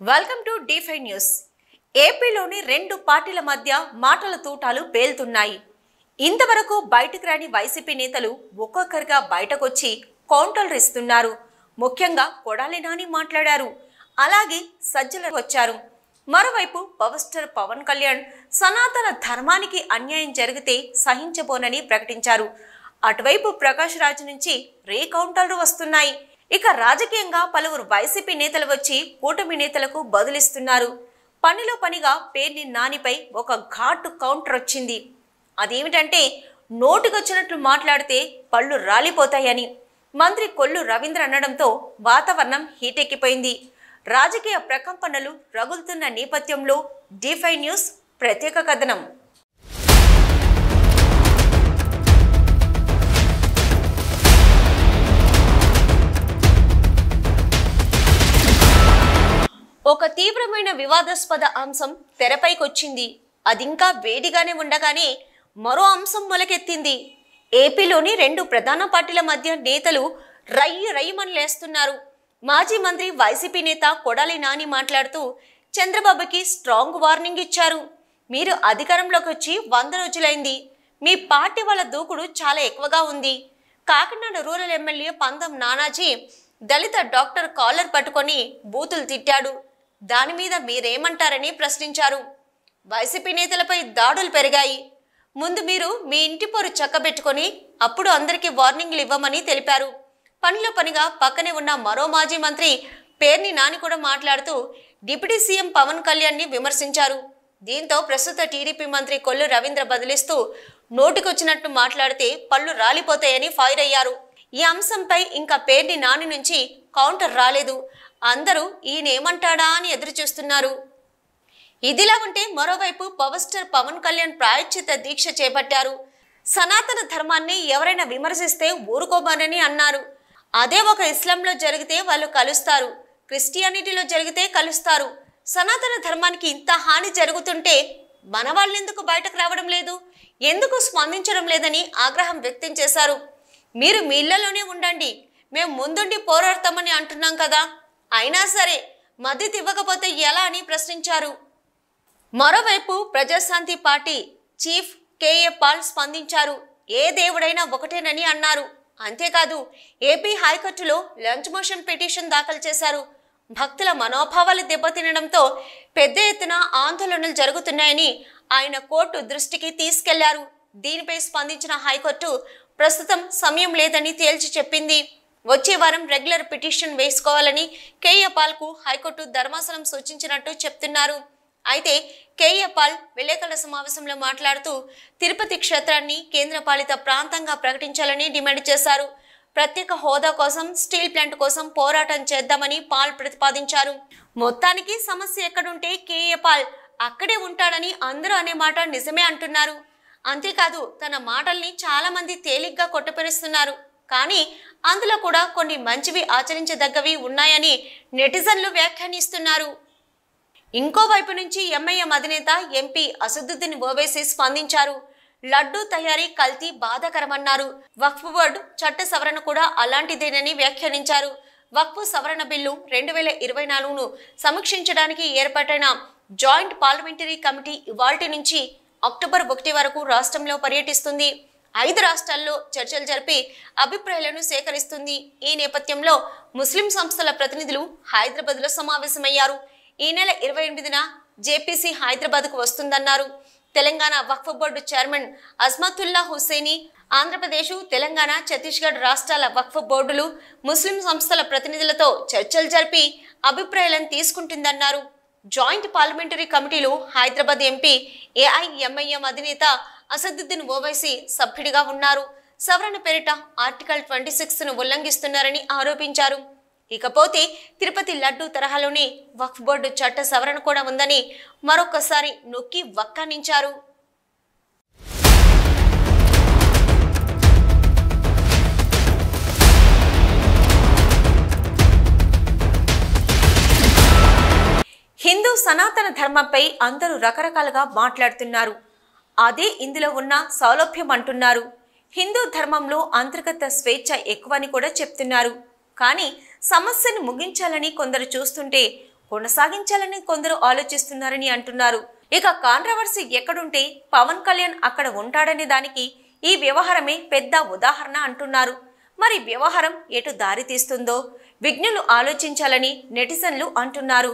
Welcome to D5 news. ఏపీలోని రెండు పార్టీల మధ్య మాటల తూటాలు పేలుతున్నాయి. ఇంతవరకు బయటకు రాని వైసీపీ నేతలు ఒక్కొక్కరిగా బయటకొచ్చి కౌంటర్లు ఇస్తున్నారు. ముఖ్యంగా కొడాలి నాని మాట్లాడారు. అలాగే సజ్జల వచ్చారు. మరోవైపు పవర్ స్టార్ పవన్ కళ్యాణ్ సనాతన ధర్మానికి అన్యాయం జరిగితే సహించబోనని ప్రకటించారు. అటువైపు ప్రకాష్ రాజ్ నుంచి కౌంటర్లు వస్తున్నాయి. ఇక రాజకీయంగా పలువురు వైసీపీ నేతలు వచ్చి కూటమి నేతలకు బదులిస్తున్నారు. పనిలో పనిగా పేర్ని నానిపై ఒక ఘాటు కౌంటర్ వచ్చింది. అదేమిటంటే నోటికొచ్చినట్లు మాట్లాడితే పళ్ళు రాలిపోతాయని మంత్రి కొల్లు రవీంద్ర అనడంతో వాతావరణం హీటెక్కిపోయింది. రాజకీయ ప్రకంపనలు రగులుతున్న నేపథ్యంలో D5 న్యూస్ ప్రత్యేక కథనం. ఒక తీవ్రమైన వివాదాస్పద అంశం తెరపైకొచ్చింది. అదింకా వేడిగానే ఉండగానే మరో అంశం మొలకెత్తింది. ఏపీలోని రెండు ప్రధాన పార్టీల మధ్య నేతలు రయ్యమని లేస్తున్నారు. మాజీ మంత్రి వైసీపీ నేత కొడాలి నాని మాట్లాడుతూ చంద్రబాబుకి స్ట్రాంగ్ వార్నింగ్ ఇచ్చారు. మీరు అధికారంలోకి వచ్చి 100 రోజులైంది. మీ పార్టీ వాళ్ళ దూకుడు చాలా ఎక్కువగా ఉంది. కాకినాడ రూరల్ ఎమ్మెల్యే పందం నానాజీ దళిత డాక్టర్ కాలర్ పట్టుకొని బూతులు తిట్టాడు. దాని మీద మీరేమంటారని ప్రశ్నించారు. వైసీపీ నేతలపై దాడులు పెరిగాయి. ముందు మీరు మీ ఇంటి పొరు చక్కబెట్టుకొని అప్పుడు అందరికీ వార్నింగ్లు ఇవ్వమని తెలిపారు. పనిలో పనిగా పక్కనే ఉన్న మరో మాజీ మంత్రి పేర్ని నాని కూడా మాట్లాడుతూ డిప్యూటీ సీఎం పవన్ కళ్యాణ్ని విమర్శించారు. దీంతో ప్రస్తుత టీడీపీ మంత్రి కొల్లు రవీంద్ర బదిలిస్తూ నోటికొచ్చినట్టు మాట్లాడితే పళ్ళు రాలిపోతాయని ఫైర్ అయ్యారు. ఈ అంశంపై ఇంకా పేర్ని నాని నుంచి కౌంటర్ రాలేదు. అందరూ ఈయనేమంటాడా అని ఎదురు చూస్తున్నారు. ఇదిలా ఉంటే మరోవైపు పవర్ స్టార్ పవన్ కళ్యాణ్ ప్రాయశ్చిత్త దీక్ష చేపట్టారు. సనాతన ధర్మాన్ని ఎవరైనా విమర్శిస్తే ఊరుకోబానని అన్నారు. అదే ఒక ఇస్లాంలో జరిగితే వాళ్ళు కలుస్తారు, క్రిస్టియానిటీలో జరిగితే కలుస్తారు. సనాతన ధర్మానికి ఇంత హాని జరుగుతుంటే మన వాళ్ళెందుకు బయటకు రావడం లేదు, ఎందుకు స్పందించడం లేదని ఆగ్రహం వ్యక్తం చేశారు. మీరు మీ ఇళ్లలోనే ఉండండి, మేము ముందుండి పోరాడతామని అంటున్నాం కదా, అయినా సరే మద్దతు ఇవ్వకపోతే ఎలా అని ప్రశ్నించారు. మరోవైపు Prajashanti party chief KA Paul స్పందించారు. ఏ దేవుడైనా ఒకటేనని అన్నారు. అంతేకాదు ఏపీ హైకోర్టులో లంచ్ మోషన్ పిటిషన్ దాఖలు చేశారు. భక్తుల మనోభావాలు దెబ్బతినడంతో పెద్ద ఎత్తున ఆందోళనలు జరుగుతున్నాయని ఆయన కోర్టు దృష్టికి తీసుకెళ్లారు. దీనిపై స్పందించిన హైకోర్టు ప్రస్తుతం సమయం లేదని తేల్చి చెప్పింది. వచ్చే వారం రెగ్యులర్ పిటిషన్ వేసుకోవాలని కేఏ పాల్కు హైకోర్టు ధర్మాసనం సూచించినట్టు చెప్తున్నారు. అయితే కేఏ పాల్ విలేకరుల సమావేశంలో మాట్లాడుతూ తిరుపతి క్షేత్రాన్ని కేంద్రపాలిత ప్రాంతంగా ప్రకటించాలని డిమాండ్ చేశారు. ప్రత్యేక హోదా కోసం, స్టీల్ ప్లాంట్ కోసం పోరాటం చేద్దామని పాల్ ప్రతిపాదించారు. మొత్తానికి సమస్య ఎక్కడుంటే కేఏ పాల్ అక్కడే ఉంటాడని అందరూ అనే మాట నిజమే అంటున్నారు. అంతేకాదు తన మాటల్ని చాలా మంది తేలిగ్గా కొట్టపెరుస్తున్నారు. కానీ అందులో కూడా కొన్ని మంచివి ఆచరించదగ్గవి ఉన్నాయని నెటిజన్లు వ్యాఖ్యానిస్తున్నారు. ఇంకోవైపు నుంచి ఎంఐఎం అధినేత ఎంపీ అసదుద్దీన్ ఓవైసీ స్పందించారు. లడ్డూ తయారీ కల్తీ బాధాకరమన్నారు. వక్ఫ్ బోర్డు చట్ట సవరణ కూడా అలాంటిదేనని వ్యాఖ్యానించారు. వక్ఫ్ సవరణ బిల్లు 2024ను సమీక్షించడానికి ఏర్పాటైన జాయింట్ పార్లమెంటరీ కమిటీ ఇవాల్టి నుంచి అక్టోబర్ 1 వరకు రాష్ట్రంలో పర్యటిస్తుంది. 5 రాష్ట్రాల్లో చర్చలు జరిపి అభిప్రాయాలను సేకరిస్తుంది. ఈ నేపథ్యంలో ముస్లిం సంస్థల ప్రతినిధులు హైదరాబాద్లో సమావేశమయ్యారు. ఈ నెల 28న జేపీసీ హైదరాబాద్కు వస్తుందన్నారు. తెలంగాణ వక్ఫ్ బోర్డు చైర్మన్ అజ్మతుల్లా హుస్సేని, ఆంధ్రప్రదేశ్, తెలంగాణ, ఛత్తీస్గఢ్ రాష్ట్రాల వక్ఫ్ బోర్డులు ముస్లిం సంస్థల ప్రతినిధులతో చర్చలు జరిపి అభిప్రాయాలను తీసుకుంటుందన్నారు. జాయింట్ పార్లమెంటరీ కమిటీలో హైదరాబాద్ ఎంపీ ఏఐఎంఐఎం అధినేత అసదుద్దీన్ ఓవైసీ సభ్యుడిగా ఉన్నారు. సవరణ పేరిట ఆర్టికల్ 26ను ఉల్లంఘిస్తున్నారని ఆరోపించారు. ఇకపోతే తిరుపతి లడ్డూ తరహాలోనే వక్ఫ్ బోర్డు చట్ట సవరణ కూడా ఉందని మరొకసారి నొక్కి వక్కానించారు. హిందూ సనాతన ధర్మంపై అందరూ రకరకాలుగా మాట్లాడుతున్నారు. అదే ఇందులో ఉన్న సౌలభ్యం అంటున్నారు. హిందూ ధర్మంలో అంతర్గత స్వేచ్ఛ ఎక్కువని కూడా చెప్తున్నారు. కానీ సమస్యను ముగించాలని కొందరు చూస్తుంటే కొనసాగించాలని కొందరు ఆలోచిస్తున్నారని అంటున్నారు. ఇక కాంట్రవర్సీ ఎక్కడుంటే పవన్ కళ్యాణ్ అక్కడ ఉంటాడనే దానికి ఈ వ్యవహారమే పెద్ద ఉదాహరణ అంటున్నారు. మరి వ్యవహారం ఎటు దారి తీస్తుందో విజ్ఞులు ఆలోచించాలని నెటిజన్లు అంటున్నారు.